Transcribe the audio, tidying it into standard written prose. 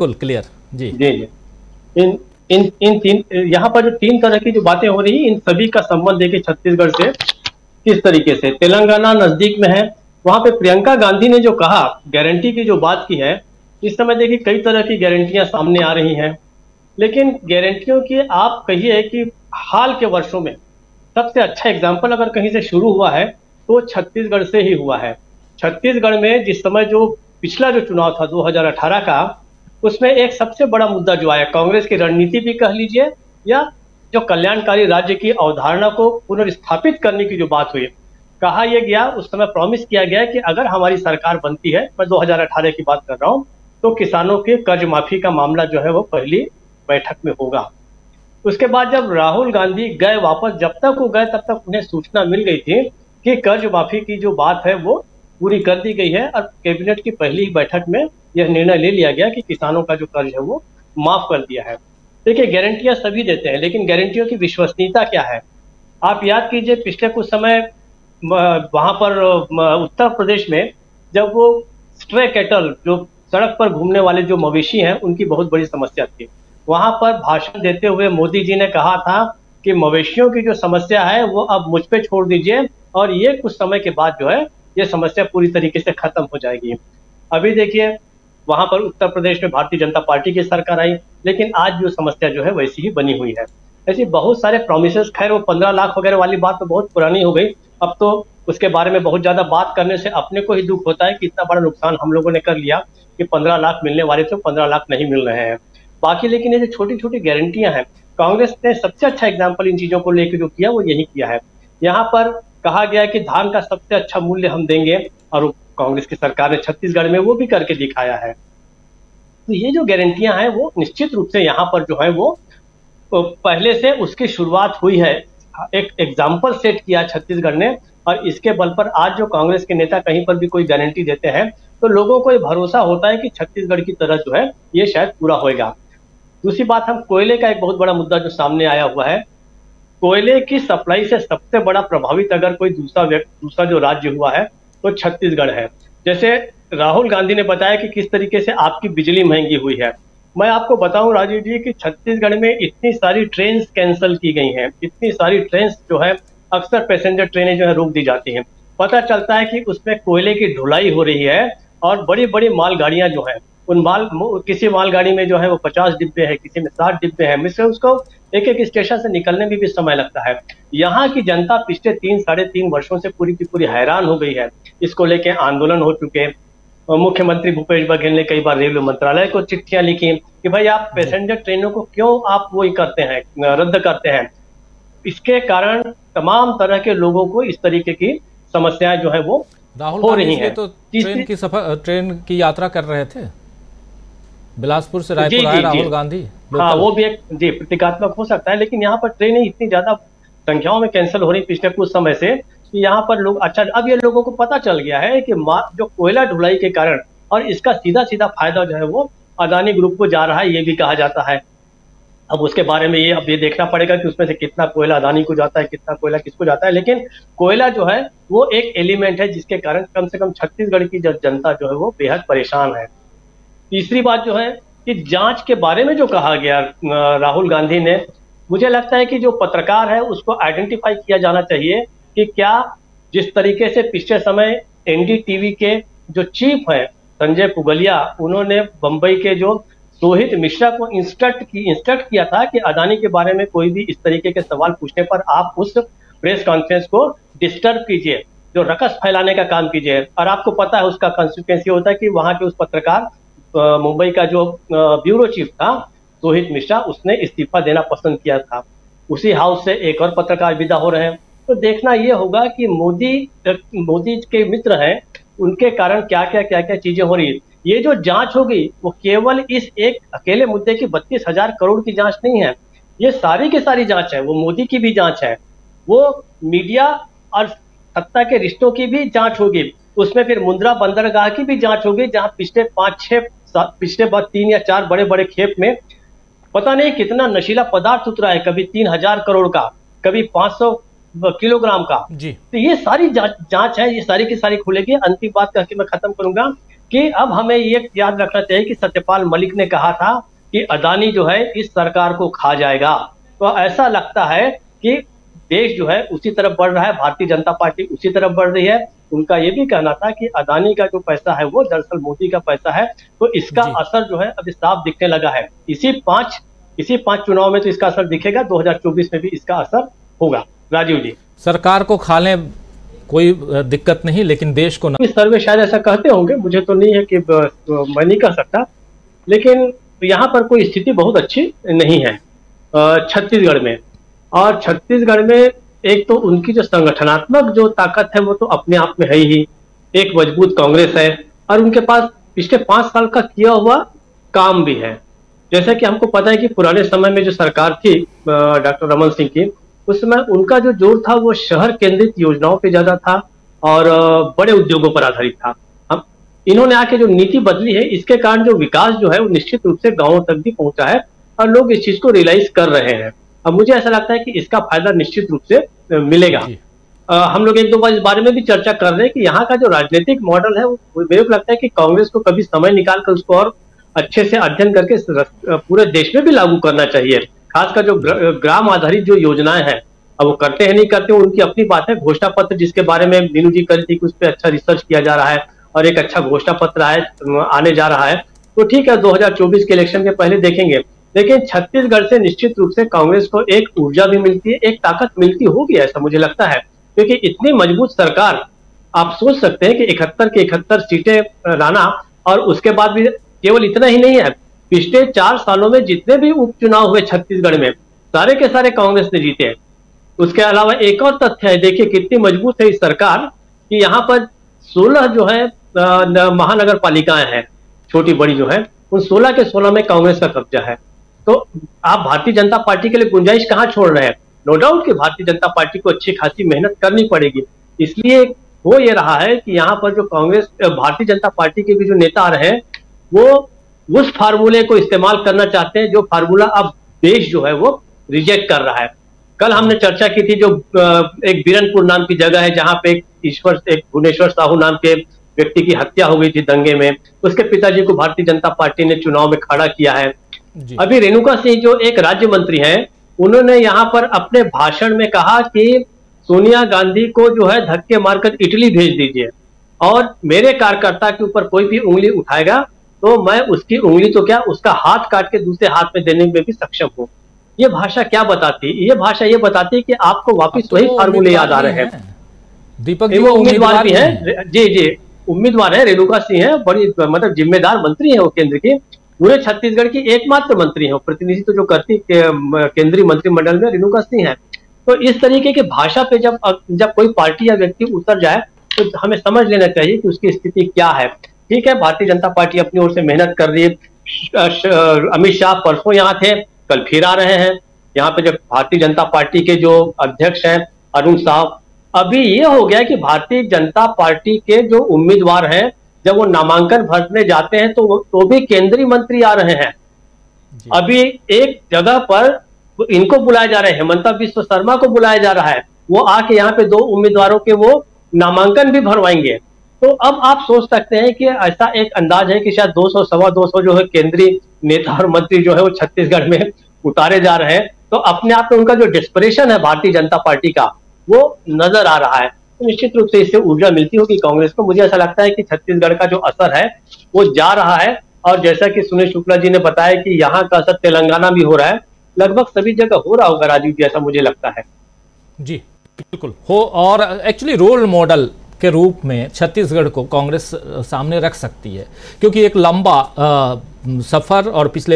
बिल्कुल क्लियर। जी जी जी। इन इन इन तीन, यहाँ पर जो तीन तरह की जो बातें हो रही, इन सभी का संबंध देखिए छत्तीसगढ़ से किस तरीके से। तेलंगाना नजदीक में है, वहां पे प्रियंका गांधी ने जो कहा, गारंटी की जो बात की है, इस समय देखिए कई तरह की गारंटियां सामने आ रही हैं, लेकिन गारंटियों की आप कहिए कि हाल के वर्षों में सबसे अच्छा एग्जाम्पल अगर कहीं से शुरू हुआ है तो छत्तीसगढ़ से ही हुआ है। छत्तीसगढ़ में जिस समय जो पिछला जो चुनाव था 2018 का, उसमें एक सबसे बड़ा मुद्दा जो आया, कांग्रेस की रणनीति भी कह लीजिए या जो कल्याणकारी राज्य की अवधारणा को पुनर्स्थापित करने की जो बात हुई, कहा यह गया, उस समय प्रॉमिस किया गया कि अगर हमारी सरकार बनती है, मैं 2018 की बात कर रहा हूं, तो किसानों के कर्ज माफी का मामला जो है वो पहली बैठक में होगा। उसके बाद जब राहुल गांधी गए वापस, जब तक वो गए तब तक उन्हें सूचना मिल गई थी कि कर्ज माफी की जो बात है वो पूरी कर दी गई है, और कैबिनेट की पहली बैठक में यह निर्णय ले लिया गया कि किसानों का जो कर्ज है वो माफ कर दिया है। देखिए, गारंटियां सभी देते हैं, लेकिन गारंटियों की विश्वसनीयता क्या है? आप याद कीजिए, पिछले कुछ समय वहां पर उत्तर प्रदेश में जब वो स्ट्रे कैटल, जो सड़क पर घूमने वाले जो मवेशी हैं, उनकी बहुत बड़ी समस्या थी, वहां पर भाषण देते हुए मोदी जी ने कहा था कि मवेशियों की जो समस्या है वो अब मुझ पे छोड़ दीजिए, और ये कुछ समय के बाद जो है ये समस्या पूरी तरीके से खत्म हो जाएगी। अभी देखिए, वहां पर उत्तर प्रदेश में भारतीय जनता पार्टी की सरकार आई, लेकिन आज भी वो समस्या जो है वैसी ही बनी हुई है। ऐसी बहुत सारे प्रोमिसेस, खैर वो 15 लाख वगैरह वाली बात तो बहुत पुरानी हो गई, अब तो उसके बारे में बहुत ज्यादा बात करने से अपने को ही दुख होता है कि इतना बड़ा नुकसान हम लोगों ने कर लिया कि 15 लाख मिलने वाले थे, 15 लाख नहीं मिल रहे हैं बाकी। लेकिन ये जो छोटी छोटी गारंटियां हैं, कांग्रेस ने सबसे अच्छा एग्जाम्पल इन चीजों को लेकर जो किया वो यही किया है। यहाँ पर कहा गया कि धान का सबसे अच्छा मूल्य हम देंगे, और कांग्रेस की सरकार ने छत्तीसगढ़ में वो भी करके दिखाया है। तो ये जो गारंटियां हैं वो निश्चित रूप से यहाँ पर जो है वो पहले से उसकी शुरुआत हुई है, एक एग्जाम्पल सेट किया छत्तीसगढ़ ने, और इसके बल पर आज जो कांग्रेस के नेता कहीं पर भी कोई गारंटी देते हैं तो लोगों को ये भरोसा होता है कि छत्तीसगढ़ की तरह जो है ये शायद पूरा होएगा। दूसरी बात, हम कोयले का एक बहुत बड़ा मुद्दा जो सामने आया हुआ है, कोयले की सप्लाई से सबसे बड़ा प्रभावित अगर कोई दूसरा जो राज्य हुआ है तो छत्तीसगढ़ है। जैसे राहुल गांधी ने बताया कि किस तरीके से आपकी बिजली महंगी हुई है, मैं आपको बताऊं राजीव जी कि छत्तीसगढ़ में इतनी सारी ट्रेन कैंसिल की गई हैं, इतनी सारी ट्रेन जो है, अक्सर पैसेंजर ट्रेनें जो है रोक दी जाती हैं। पता चलता है कि उसमें कोयले की ढुलाई हो रही है, और बड़ी बड़ी मालगाड़ियां जो है, किसी मालगाड़ी में जो है वो 50 डिब्बे हैं, किसी में 60 डिब्बे हैं, मिससे उसको एक एक स्टेशन से निकलने में भी समय लगता है। यहाँ की जनता पिछले 3 साढ़े 3 वर्षों से पूरी की पूरी हैरान हो गई है। इसको लेके आंदोलन हो चुके, मुख्यमंत्री भूपेश बघेल ने कई बार रेलवे मंत्रालय को चिट्ठियां लिखी कि भाई आप पैसेंजर ट्रेनों को क्यों आप वो करते हैं, रद्द करते हैं। इसके कारण तमाम तरह के लोगों को इस तरीके की समस्याएं जो है वो हो रही हैं। तो ट्रेन की यात्रा कर रहे थे, बिलासपुर से रायपुर आए राहुल गांधी। हाँ, वो भी एक जी प्रतीकात्मक हो सकता है, लेकिन यहाँ पर ट्रेनें इतनी ज्यादा संख्याओं में कैंसिल हो रही पिछले कुछ समय से कि यहाँ पर लोग, अच्छा अब ये लोगों को पता चल गया है कि जो कोयला ढुलाई के कारण, और इसका सीधा सीधा फायदा जो है वो अदानी ग्रुप को जा रहा है, ये भी कहा जाता है। अब उसके बारे में अब ये देखना पड़ेगा कि उसमें से कितना कोयला अदानी को जाता है, कितना कोयला किसको जाता है, लेकिन कोयला जो है वो एक एलिमेंट है जिसके कारण कम से कम छत्तीसगढ़ की जनता जो है वो बेहद परेशान है। तीसरी बात जो है कि जांच के बारे में जो कहा गया राहुल गांधी ने, मुझे लगता है कि जो पत्रकार है उसको आइडेंटिफाई किया जाना चाहिए कि क्या जिस तरीके से पिछले समय एनडीटीवी के जो चीफ हैं संजय पुगलिया, उन्होंने बंबई के जो रोहित मिश्रा को इंस्ट्रक्ट किया था कि अदानी के बारे में कोई भी इस तरीके के सवाल पूछने पर आप उस प्रेस कॉन्फ्रेंस को डिस्टर्ब कीजिए, जो रकस फैलाने का काम कीजिए। और आपको पता है उसका कंसिक्वेंस ये होता है कि वहां के उस पत्रकार, मुंबई का जो ब्यूरो चीफ था रोहित मिश्रा, उसने इस्तीफा देना पसंद किया था। उसी हाउस से एक और पत्रकार विदा हो रहे हैं। तो देखना यह होगा कि मोदी के मित्र हैं, उनके कारण क्या क्या चीजें हो रही है। ये जो जांच होगी वो केवल इस एक अकेले मुद्दे की 32,000 करोड़ की जांच नहीं है, ये सारी की सारी जांच है, वो मोदी की भी जांच है, वो मीडिया और सत्ता के रिश्तों की भी जांच होगी, उसमें फिर मुंद्रा बंदरगाह की भी जांच होगी, जहां पिछले 3 या 4 बड़े बड़े खेप में पता नहीं कितना नशीला पदार्थ उतरा है, कभी 3,000 करोड़ का, कभी 500 किलोग्राम का। तो ये सारी जांच है, ये सारी की सारी खुलेगी। अंतिम बात करके मैं खत्म करूंगा कि अब हमें ये याद रखना चाहिए कि सत्यपाल मलिक ने कहा था कि अदानी जो है इस सरकार को खा जाएगा। तो ऐसा लगता है कि देश जो है उसी तरफ बढ़ रहा है, भारतीय जनता पार्टी उसी तरफ बढ़ रही है। उनका ये भी कहना था कि अदानी का जो पैसा है वो दरअसल मोदी का पैसा है, तो इसका असर जो है अभी साफ दिखने लगा है। इसी पांच चुनाव में तो इसका असर दिखेगा, 2024 में भी इसका असर होगा। राजीव जी, सरकार को खा लें कोई दिक्कत नहीं, लेकिन देश को इस सर्वे शायद ऐसा कहते होंगे, मुझे तो नहीं है कि मैं नहीं कह सकता, लेकिन यहाँ पर कोई स्थिति बहुत अच्छी नहीं है छत्तीसगढ़ में। और छत्तीसगढ़ में एक तो उनकी जो संगठनात्मक जो ताकत है वो तो अपने आप में है ही, एक मजबूत कांग्रेस है और उनके पास पिछले 5 साल का किया हुआ काम भी है। जैसा कि हमको पता है कि पुराने समय में जो सरकार थी डॉक्टर रमन सिंह की, उस समय उनका जो जोर था वो शहर केंद्रित योजनाओं पे ज्यादा था और बड़े उद्योगों पर आधारित था। हम इन्होंने आके जो नीति बदली है, इसके कारण जो विकास जो है वो निश्चित रूप से गांवों तक भी पहुंचा है और लोग इस चीज को रियलाइज कर रहे हैं। अब मुझे ऐसा लगता है कि इसका फायदा निश्चित रूप से मिलेगा। हम लोग एक दो बार इस बारे में भी चर्चा कर रहे हैं कि यहाँ का जो राजनीतिक मॉडल है वो मेरे को लगता है कि कांग्रेस को कभी समय निकाल कर उसको और अच्छे से अध्ययन करके पूरे देश में भी लागू करना चाहिए। खासकर जो ग्राम आधारित जो योजनाएं हैं, अब वो करते हैं नहीं करते उनकी अपनी बात है। घोषणा पत्र जिसके बारे में मीनू जी करी थी कि उस पर अच्छा रिसर्च किया जा रहा है और एक अच्छा घोषणा पत्र आने जा रहा है, तो ठीक है 2024 के इलेक्शन के पहले देखेंगे। लेकिन छत्तीसगढ़ से निश्चित रूप से कांग्रेस को एक ऊर्जा भी मिलती है, एक ताकत मिलती होगी, ऐसा मुझे लगता है। क्योंकि इतनी मजबूत सरकार, आप सोच सकते हैं कि 71 के 71 सीटें लाना, और उसके बाद भी केवल इतना ही नहीं है, पिछले 4 सालों में जितने भी उपचुनाव हुए छत्तीसगढ़ में सारे के सारे कांग्रेस ने जीते हैं। उसके अलावा एक और तथ्य है, देखिए कितनी मजबूत है इस सरकार कि यहाँ पर 16 जो है महानगर पालिकाएं हैं, छोटी बड़ी जो है, उन 16 के 16 में कांग्रेस का कब्जा है। तो आप भारतीय जनता पार्टी के लिए गुंजाइश कहां छोड़ रहे हैं? नो डाउट कि भारतीय जनता पार्टी को अच्छी खासी मेहनत करनी पड़ेगी। इसलिए हो ये रहा है कि यहाँ पर जो कांग्रेस भारतीय जनता पार्टी के भी जो नेता रहे हैं वो उस फार्मूले को इस्तेमाल करना चाहते हैं जो फार्मूला अब देश जो है वो रिजेक्ट कर रहा है। कल हमने चर्चा की थी जो एक बीरनपुर नाम की जगह है जहां पे एक भुवनेश्वर साहू नाम के व्यक्ति की हत्या हो गई थी दंगे में, उसके पिताजी को भारतीय जनता पार्टी ने चुनाव में खड़ा किया है। अभी रेणुका सिंह जो एक राज्य मंत्री हैं, उन्होंने यहाँ पर अपने भाषण में कहा कि सोनिया गांधी को जो है धक्के मारकर इटली भेज दीजिए और मेरे कार्यकर्ता के ऊपर कोई भी उंगली उठाएगा तो मैं उसकी उंगली तो क्या उसका हाथ काट के दूसरे हाथ में देने में भी सक्षम हूँ। ये भाषा क्या बताती है? ये भाषा ये बताती है कि आपको वापिस वही फार्मूले याद आ रहे हैं। दीपक जी वो उम्मीदवार भी है, जी उम्मीदवार है, रेणुका सिंह है, बड़ी मतलब जिम्मेदार मंत्री है वो केंद्र की, पूरे छत्तीसगढ़ की एकमात्र मंत्री है, प्रतिनिधित्व जो करती केंद्रीय मंत्रिमंडल में रेणुका सिंह है। तो इस तरीके की भाषा पे जब कोई पार्टी या व्यक्ति उतर जाए तो हमें समझ लेना चाहिए कि उसकी स्थिति क्या है। ठीक है, भारतीय जनता पार्टी अपनी ओर से मेहनत कर रही है। अमित शाह परसों यहाँ थे, कल फिर आ रहे हैं यहाँ पे। जब भारतीय जनता पार्टी के जो अध्यक्ष हैं अरुण साहब, अभी ये हो गया कि भारतीय जनता पार्टी के जो उम्मीदवार हैं जब वो नामांकन भरने जाते हैं तो भी केंद्रीय मंत्री आ रहे हैं। अभी एक जगह पर इनको बुलाया जा रहा है, हेमंता बिस्वा शर्मा को बुलाया जा रहा है, वो आके यहाँ पे 2 उम्मीदवारों के वो नामांकन भी भरवाएंगे। तो अब आप सोच सकते हैं कि ऐसा एक अंदाज है कि शायद 200 सवा 200 जो है केंद्रीय नेता और मंत्री जो है वो छत्तीसगढ़ में उतारे जा रहे हैं। तो अपने आप में उनका जो डेस्परेशन है भारतीय जनता पार्टी का वो नजर आ रहा है। तो निश्चित रूप से इससे ऊर्जा मिलती होगी कांग्रेस को। मुझे ऐसा लगता है कि छत्तीसगढ़ का जो असर है वो जा रहा है, और जैसा कि सुनील शुक्ला जी ने बताया कि यहाँ का असर तेलंगाना भी हो रहा है, लगभग सभी जगह हो रहा होगा राजीव जी, ऐसा मुझे लगता है। जी बिल्कुल हो, और एक्चुअली रोल मॉडल के रूप में छत्तीसगढ़ को कांग्रेस सामने रख सकती है, क्योंकि एक लंबा सफर और पिछले